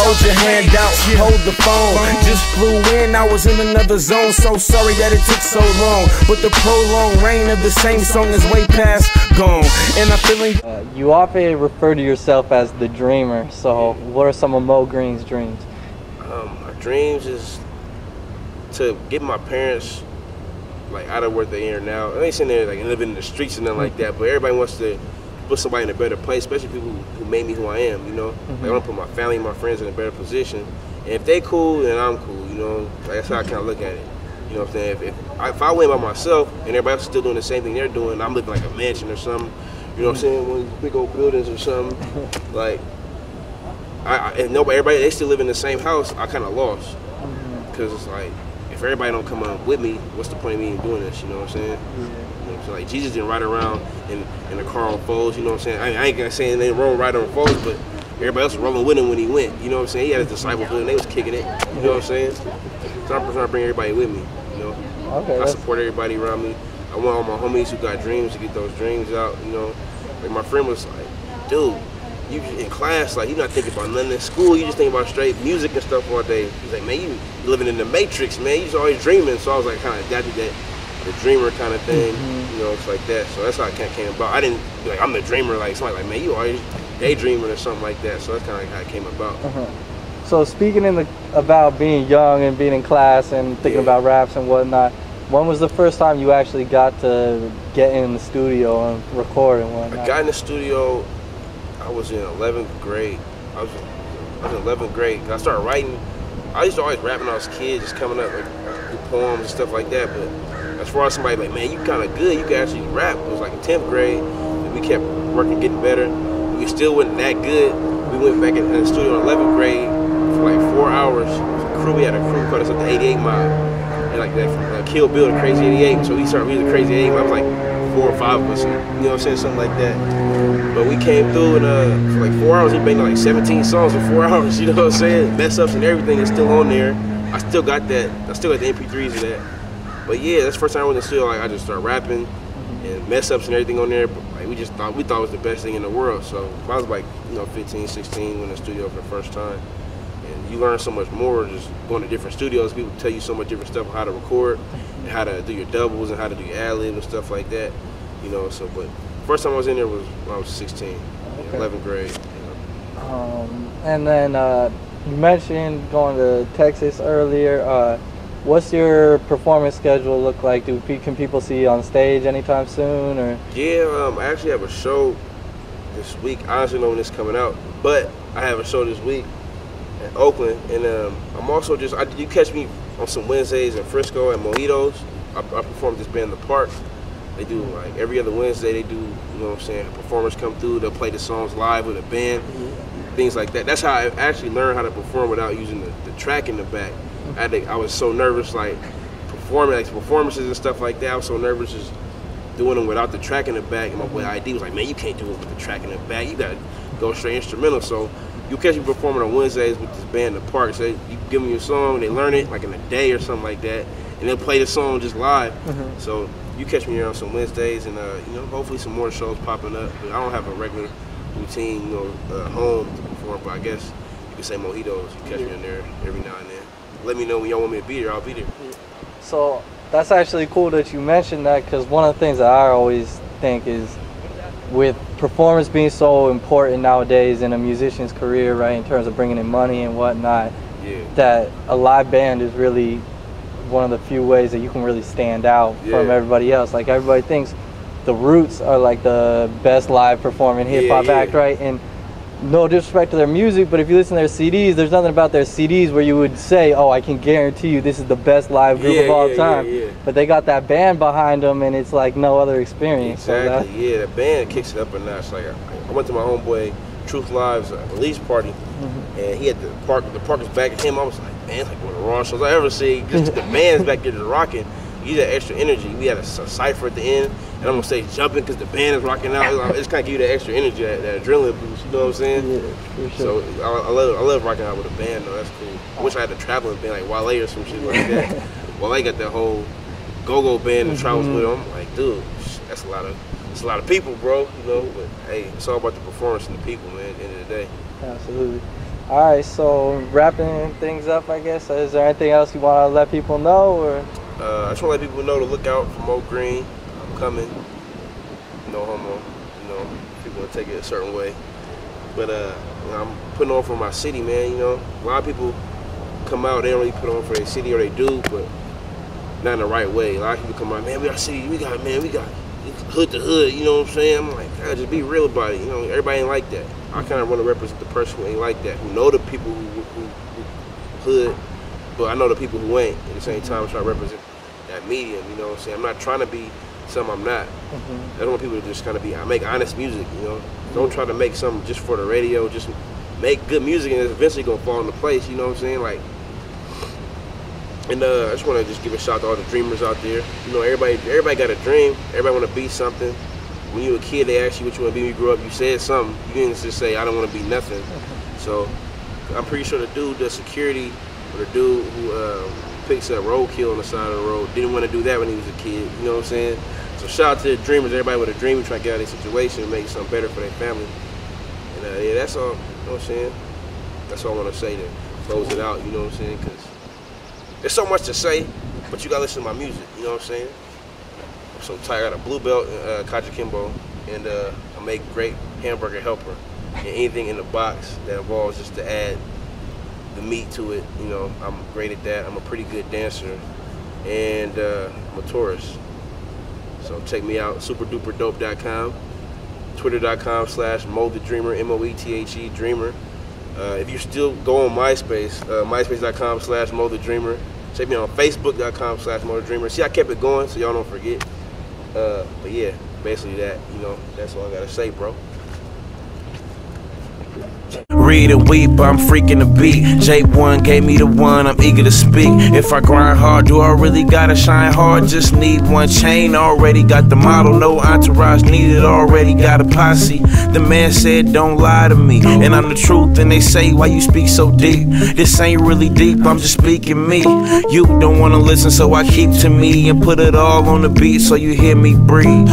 hold your hand out, hold the phone. Just flew in, I was in another zone. So sorry that it took so long, but the prolonged reign of the same song is way past gone. And I'm feeling you often refer to yourself as the dreamer. So what are some of Mo Green's dreams? My dreams is to get my parents like out of where they are now. I ain't sitting there like living in the streets and nothing like that, but everybody wants to put somebody in a better place, especially people who made me who I am, you know? Like, I want to put my family and my friends in a better position. And if they cool, then I'm cool, you know? Like, that's how I kind of look at it. You know what I'm saying? If I went by myself and everybody else is still doing the same thing they're doing, I'm living like a mansion or something, you know what I'm saying? One of these big old buildings or something. Like, and nobody, everybody, they still live in the same house, I kind of lost. Because it's like, if everybody don't come up with me, what's the point of me doing this, you know what I'm saying? You know what I'm saying? Like, Jesus didn't ride around in a car on foes, you know what I'm saying? I ain't gonna say anything wrong riding on foes, but everybody else was rolling with him when he went, you know what I'm saying? He had his disciples with him, they was kicking it, you know what I'm saying? So I'm trying to bring everybody with me, you know? Okay, I support everybody around me. I want all my homies who got dreams to get those dreams out, you know? Like, my friend was like, dude, you in class, like, you're not thinking about nothing in school, you just think about straight music and stuff all day. He's like, man, you living in the Matrix, man, you just always dreaming. So I was like, kind of adapted that, the dreamer kind of thing, you know, it's like that. So that's how it kind of came about. I didn't, like, I'm the dreamer, like, somebody like, man, you always daydreaming or something like that. So that's kind of how it came about. So speaking about being young and being in class and thinking about raps and whatnot, when was the first time you actually got to get in the studio and record and whatnot? I got in the studio, I was in 11th grade. I was in 11th grade. I started writing. I used to always rap when I was a kid, just coming up like do poems and stuff like that. But as far as somebody like, man, you kind of good, you can actually rap. It was like in 10th grade. And we kept working, getting better. We still wasn't that good. We went back in the studio in 11th grade for like 4 hours. We had a crew called us up the 88 Mile. And like that from Kill Bill to Crazy 88. So we was the Crazy 88 Mile. I was like 4 or 5 of us, you know what I'm saying, something like that. But we came through and for like 4 hours, we made like 17 songs in 4 hours, you know what I'm saying? Mess ups and everything is still on there. I still got that. I still got the MP3s of that. But yeah, that's the first time I went in the studio, like I just started rapping and mess ups and everything on there. But like we thought it was the best thing in the world. So I was like, 15, 16, went in the studio for the first time. And you learn so much more just going to different studios. People tell you so much different stuff on how to record and how to do your doubles and how to do your ad-lib and stuff like that. You know, so but first time I was in there was when I was 16, 11th grade. You know. And then you mentioned going to Texas earlier. What's your performance schedule look like? Can people see you on stage anytime soon? Or? Yeah, I actually have a show this week. I honestly don't know when it's coming out, but I have a show this week in Oakland, and I'm also you catch me on some Wednesdays in Frisco at Mojitos. I perform this band, The Park. They do like every other Wednesday. They do, you know what I'm saying, performers come through. They'll play the songs live with a band, things like that. That's how I actually learned how to perform without using the track in the back. I was so nervous, like performing, like performances and stuff like that. I was so nervous just doing them without the track in the back. And my boy ID was like, man, you can't do it with the track in the back. You gotta go straight instrumental. So you catch me performing on Wednesdays with this band, The Park. So you give them your song, they learn it like in a day or something like that, and they'll play the song just live. So you catch me here on some Wednesdays, and hopefully some more shows popping up. But I don't have a regular routine, home to perform. But I guess you could say Mojitos. You catch me in there every now and then. Let me know when y'all want me to be there. I'll be there. So that's actually cool that you mentioned that, because one of the things that I always think is, with performance being so important nowadays in a musician's career, right, in terms of bringing in money and whatnot, that a live band is really one of the few ways that you can really stand out from everybody else. Like, everybody thinks the Roots are like the best live performing hip-hop act, right? And no disrespect to their music, but if you listen to their CDs, there's nothing about their CDs where you would say, oh, I can guarantee you this is the best live group of all time. But they got that band behind them, and it's like no other experience. Exactly, the band kicks it up a notch. Like, I went to my homeboy Truth Live's release party, and he had the park was back at him. I was like, man, it's like one of the raw shows I ever see. Just the band's back there just rocking. You get that extra energy. We had a cypher at the end, and I'm gonna say jumping because the band is rocking out. It's kind of give you that extra energy, that adrenaline boost. You know what I'm saying? Yeah, for sure. So I love rocking out with a band though. That's cool. I wish I had a traveling band like Wale or some shit like that. Wale got that whole go-go band that travels with him. I'm like, dude, that's a lot of people, bro. You know, but hey, it's all about the performance and the people, man. At the end of the day. Absolutely. All right, so wrapping things up, I guess. Is there anything else you want to let people know, or? I just want to let people know to look out for Mo Green. I'm coming. No homo. You know, people want to take it a certain way. But you know, I'm putting on for my city, man. You know, a lot of people come out, they don't really put on for their city, or they do, but not in the right way. A lot of people come out, man, we got city, we got hood to hood, you know what I'm saying? I'm like, God, just be real about it. You know, everybody ain't like that. I kind of want to represent the person who ain't like that, who know the people who hood, but I know the people who ain't. At the same time, I'm trying to represent that medium, you know what I'm saying? I'm not trying to be something I'm not. I don't want people to just kind of be, I make honest music, you know? Don't try to make something just for the radio, just make good music and it's eventually gonna fall into place, you know what I'm saying? Like, and I just want to just give a shout out to all the dreamers out there. You know, everybody got a dream. Everybody want to be something. When you were a kid, they asked you what you want to be when you grew up. You said something. You didn't just say, I don't want to be nothing. So I'm pretty sure the dude, the security, or the dude who picks up roadkill on the side of the road didn't want to do that when he was a kid. You know what I'm saying? So shout out to the dreamers, everybody with a dream and try to get out of their situation and make something better for their family. And yeah, that's all. You know what I'm saying? That's all I want to say to close it out. You know what I'm saying? Because there's so much to say, but you gotta listen to my music, you know what I'm saying? I'm so tired. I got a blue belt in Kajukenbo, and I make great hamburger helper. And anything in the box that involves just to add the meat to it, you know, I'm great at that. I'm a pretty good dancer, and I'm a tourist. So check me out, superduperdope.com, twitter.com/MoTheDreamer, M-O-E-T-H-E, Dreamer. If you still go on MySpace, MySpace.com/MoTheDreamer. Check me out on Facebook.com/MoTheDreamer. See, I kept it going so y'all don't forget. But yeah, basically that, you know, that's all I gotta say, bro. Read and weep, I'm freaking the beat. J1 gave me the one, I'm eager to speak. If I grind hard, do I really gotta shine hard? Just need one chain, already got the model. No entourage needed, already got a posse. The man said, don't lie to me, and I'm the truth. And they say, why you speak so deep? This ain't really deep, I'm just speaking me. You don't wanna listen, so I keep to me and put it all on the beat so you hear me breathe.